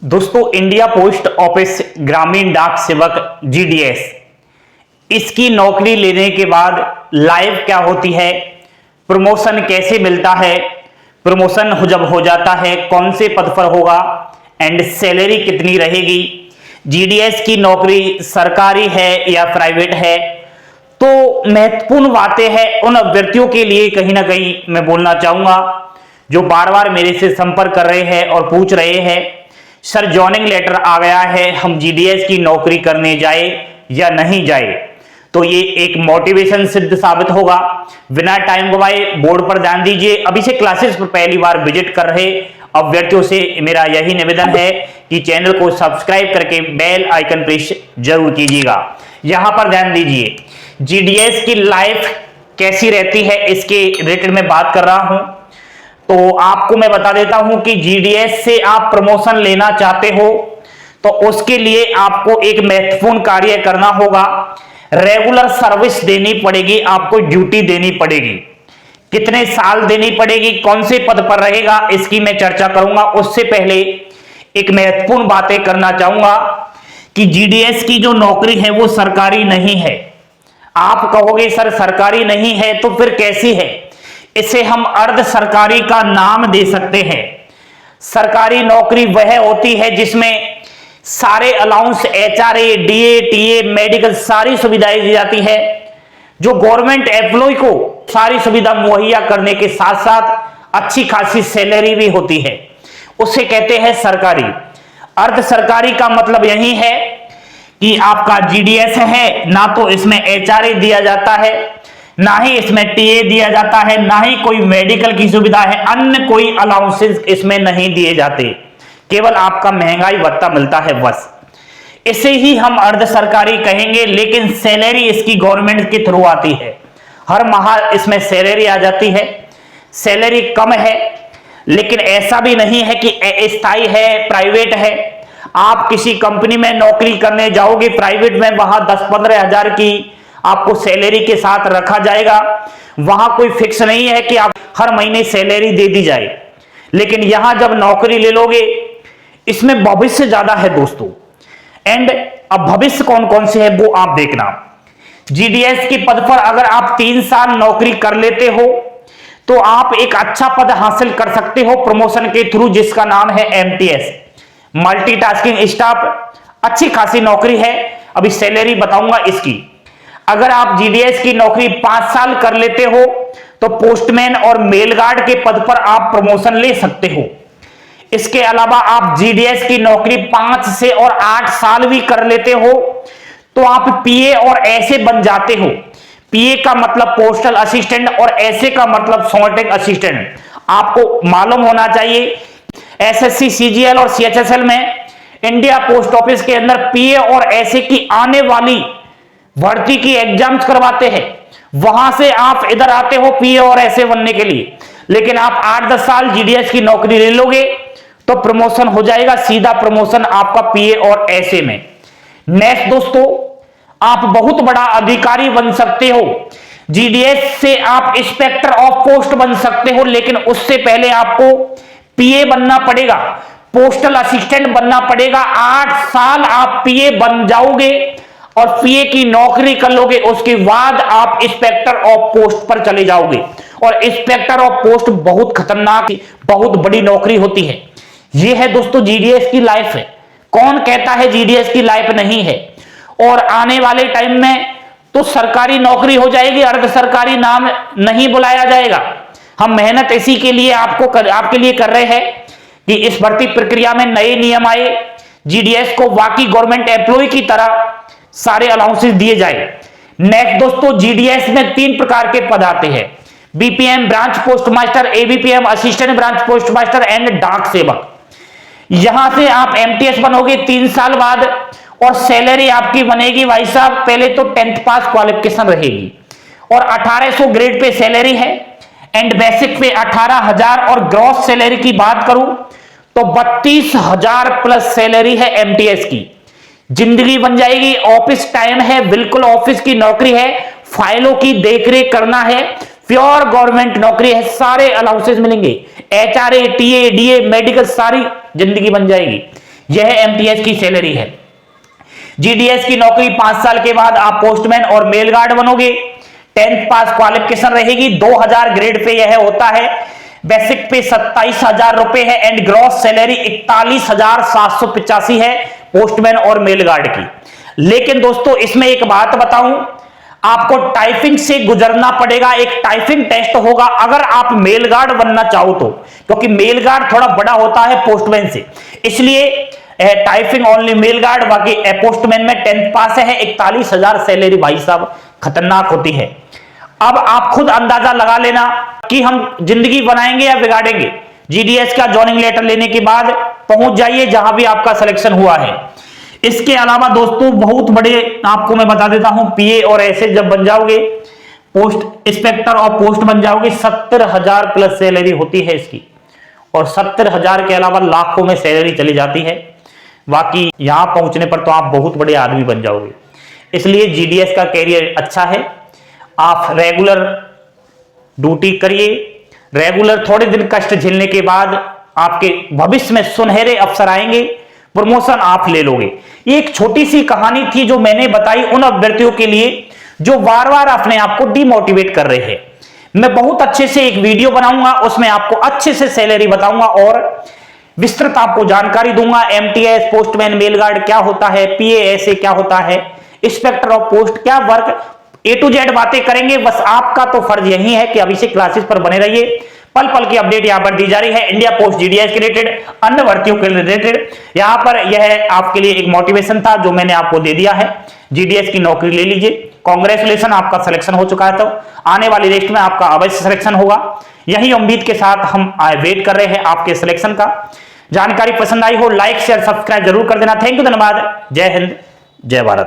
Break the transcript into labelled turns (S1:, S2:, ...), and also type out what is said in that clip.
S1: दोस्तों, India post office ग्रामीण डाक सेवक जीडीएस, इसकी नौकरी लेने के बाद लाइफ क्या होती है, प्रमोशन कैसे मिलता है, प्रमोशन जब हो जाता है कौन से पद पर होगा एंड सैलरी कितनी रहेगी, जीडीएस की नौकरी सरकारी है या प्राइवेट है, तो महत्वपूर्ण बातें हैं उन अभ्यर्थियों के लिए कहीं ना कहीं मैं बोलना चाहूंगा जो बार बार मेरे से संपर्क कर रहे हैं और पूछ रहे हैं सर जॉइनिंग लेटर आ गया है, हम जीडीएस की नौकरी करने जाए या नहीं जाए। तो ये एक मोटिवेशन सिद्ध साबित होगा। बिना टाइम गवाए बोर्ड पर ध्यान दीजिए। अभी से क्लासेस पर पहली बार विजिट कर रहे अभ्यर्थियों से मेरा यही निवेदन है कि चैनल को सब्सक्राइब करके बेल आइकन प्रेस जरूर कीजिएगा। यहां पर ध्यान दीजिए, जीडीएस की लाइफ कैसी रहती है इसके रिलेटेड में बात कर रहा हूं। तो आपको मैं बता देता हूं कि जीडीएस से आप प्रमोशन लेना चाहते हो तो उसके लिए आपको एक महत्वपूर्ण कार्य करना होगा। रेगुलर सर्विस देनी पड़ेगी, आपको ड्यूटी देनी पड़ेगी। कितने साल देनी पड़ेगी, कौन से पद पर रहेगा, इसकी मैं चर्चा करूंगा। उससे पहले एक महत्वपूर्ण बातें करना चाहूंगा कि जीडीएस की जो नौकरी है वो सरकारी नहीं है। आप कहोगे सर सरकारी नहीं है तो फिर कैसी है? इसे हम अर्ध सरकारी का नाम दे सकते हैं। सरकारी नौकरी वह होती है जिसमें सारे allowance, HRA, DA, TA, medical सारी सुविधाएं दी जाती है, जो गवर्नमेंट एम्प्लॉय को सारी सुविधा मुहैया करने के साथ साथ अच्छी खासी सैलरी भी होती है। उसे कहते हैं सरकारी। अर्ध सरकारी का मतलब यही है कि आपका जीडीएस है, ना तो इसमें एचआरए दिया जाता है, ना ही इसमें टीए दिया जाता है, ना ही कोई मेडिकल की सुविधा है, अन्य कोई अलाउंसेस इसमें नहीं दिए जाते, केवल आपका महंगाई भत्ता मिलता है बस। इसे ही हम अर्ध सरकारी कहेंगे। लेकिन सैलरी इसकी गवर्नमेंट के थ्रू आती है, हर माह इसमें सैलरी आ जाती है। सैलरी कम है लेकिन ऐसा भी नहीं है कि अस्थायी है, प्राइवेट है। आप किसी कंपनी में नौकरी करने जाओगे प्राइवेट में, वहां 10-15 हजार की आपको सैलरी के साथ रखा जाएगा। वहां कोई फिक्स नहीं है कि आप हर महीने सैलरी दे दी जाए। लेकिन यहां जब नौकरी ले लोगे, इसमें भविष्य ज्यादा है दोस्तों। एंड अब भविष्य कौन कौन से है वो आप देखना। जीडीएस के पद पर अगर आप 3 साल नौकरी कर लेते हो तो आप एक अच्छा पद हासिल कर सकते हो प्रमोशन के थ्रू, जिसका नाम है एमटीएस, मल्टीटास्किंग स्टाफ। अच्छी खासी नौकरी है, अभी सैलरी बताऊंगा इसकी। अगर आप जीडीएस की नौकरी 5 साल कर लेते हो तो पोस्टमैन और मेल गार्ड के पद पर आप प्रमोशन ले सकते हो। इसके अलावा आप जीडीएस की नौकरी 5 से और 8 साल भी कर लेते हो तो आप पीए और एसए बन जाते हो। पीए का मतलब पोस्टल असिस्टेंट और एसए का मतलब सॉर्टिंग असिस्टेंट। आपको मालूम होना चाहिए एसएससी, सीजीएल और सीएचएसएल में इंडिया पोस्ट ऑफिस के अंदर पीए और एसए की आने वाली भर्ती की एग्जाम्स करवाते हैं। वहां से आप इधर आते हो पीए और एसए बनने के लिए। लेकिन आप 8-10 साल जीडीएस की नौकरी ले लोगे तो प्रमोशन हो जाएगा, सीधा प्रमोशन आपका पीए और एसए में। नेक्स्ट दोस्तों, आप बहुत बड़ा अधिकारी बन सकते हो। जीडीएस से आप इंस्पेक्टर ऑफ पोस्ट बन सकते हो, लेकिन उससे पहले आपको पीए बनना पड़ेगा, पोस्टल असिस्टेंट बनना पड़ेगा। 8 साल आप पीए बन जाओगे और पीए की नौकरी कर लोगे, उसके बाद आप इंस्पेक्टर ऑफ पोस्ट पर चले जाओगे। और इंस्पेक्टर ऑफ पोस्ट बहुत खतरनाक, बहुत बड़ी नौकरी होती है। यह है दोस्तों जीडीएस की लाइफ है। कौन कहता है जीडीएस की लाइफ नहीं है? और आने वाले टाइम में तो सरकारी नौकरी हो जाएगी, अर्ध सरकारी नाम नहीं बुलाया जाएगा। हम मेहनत इसी के लिए आपके लिए कर रहे हैं कि इस भर्ती प्रक्रिया में नए नियम आए, जीडीएस को बाकी गवर्नमेंट एम्प्लॉय की तरह सारे अलाउंसेस दिए जाए। नेक्स्ट दोस्तों, जीडीएस में 3 प्रकार के पद आते हैं, BPM branch post master, ABPM assistant branch post master and डाक सेवक। यहां से आप एमटीएस बनोगे 3 साल बाद और सैलरी आपकी बनेगी भाई साहब, पहले तो 10th पास क्वालिफिकेशन रहेगी और 1800 ग्रेड पे सैलरी है एंड बेसिक पे 18,000 और ग्रॉस सैलरी की बात करूं तो 32,000 प्लस सैलरी है एमटीएस की। जिंदगी बन जाएगी। ऑफिस टाइम है, बिल्कुल ऑफिस की नौकरी है, फाइलों की देखरेख करना है, प्योर गवर्नमेंट नौकरी है, सारे अलाउंसेस मिलेंगे, एचआरए, टीए, डीए, मेडिकल सारी जिंदगी बन जाएगी। यह एमटीएस की सैलरी है। जीडीएस की नौकरी 5 साल के बाद आप पोस्टमैन और मेल गार्ड बनोगे। 10th पास क्वालिफिकेशन रहेगी। 2000 ग्रेड पे यह होता है। बेसिक पे 27,000 रुपए है एंड ग्रॉस सैलरी 41,785 है पोस्टमैन और मेल गार्ड की। लेकिन दोस्तों इसमें एक बात बताऊं, आपको टाइपिंग से गुजरना पड़ेगा। एक टाइपिंग टेस्ट होगा अगर आप मेल गार्ड बनना चाहो तो, क्योंकि मेल गार्ड थोड़ा बड़ा होता है पोस्टमैन से, इसलिए टाइपिंग ओनली मेल गार्ड, बाकी पोस्टमैन में 10th पास है। 41,000 सैलरी भाई साहब खतरनाक होती है। अब आप खुद अंदाजा लगा लेना कि हम जिंदगी बनाएंगे या बिगाड़ेंगे। जीडीएस का जॉइनिंग लेटर लेने के बाद पहुंच जाइए जहां भी आपका सिलेक्शन हुआ है। इसके अलावा दोस्तों बहुत बड़े आपको मैं बता देता हूं, पीए और ऐसे जब बन जाओगे, पोस्ट इंस्पेक्टर और पोस्ट बन जाओगे, 70,000 प्लस सैलरी होती है इसकी, और 70,000 के अलावा लाखों में सैलरी चली जाती है। बाकी यहां पहुंचने पर तो आप बहुत बड़े आदमी बन जाओगे। इसलिए जीडीएस का कैरियर अच्छा है। आप रेगुलर ड्यूटी करिए, रेगुलर थोड़े दिन कष्ट झेलने के बाद आपके भविष्य में सुनहरे अवसर आएंगे, प्रमोशन आप ले लोगे। ये एक छोटी सी कहानी थी जो मैंने बताई उन अभ्यर्थियों के लिए जो बार बार अपने आप को डिमोटिवेट कर रहे हैं। मैं बहुत अच्छे से एक वीडियो बनाऊंगा, उसमें आपको अच्छे से सैलरी बताऊंगा और विस्तृत आपको जानकारी दूंगा। एमटीएस, पोस्टमैन, मेल गार्ड क्या होता है, पीएएसए क्या होता है, इंस्पेक्टर ऑफ पोस्ट क्या वर्क, A to Z बातें करेंगे। बस आपका तो फर्ज यही है कि अभी से क्लासेस पर बने रहिए। पल पल की अपडेट यहां पर दी जा रही है, इंडिया पोस्ट जीडीएस के रिलेटेड, अन्य भर्तियों के रिलेटेड। यहां पर यह आपके लिए एक मोटिवेशन था जो मैंने आपको दे दिया है। जीडीएस की नौकरी ले लीजिए। कांग्रेचुलेशन, आपका सिलेक्शन हो चुका है। तो आने वाली लिस्ट में आपका अवश्य सिलेक्शन होगा। यही उम्मीद के साथ हम वेट कर रहे हैं आपके सिलेक्शन का। जानकारी पसंद आई हो लाइक शेयर सब्सक्राइब जरूर कर देना। थैंक यू, धन्यवाद। जय हिंद, जय भारत।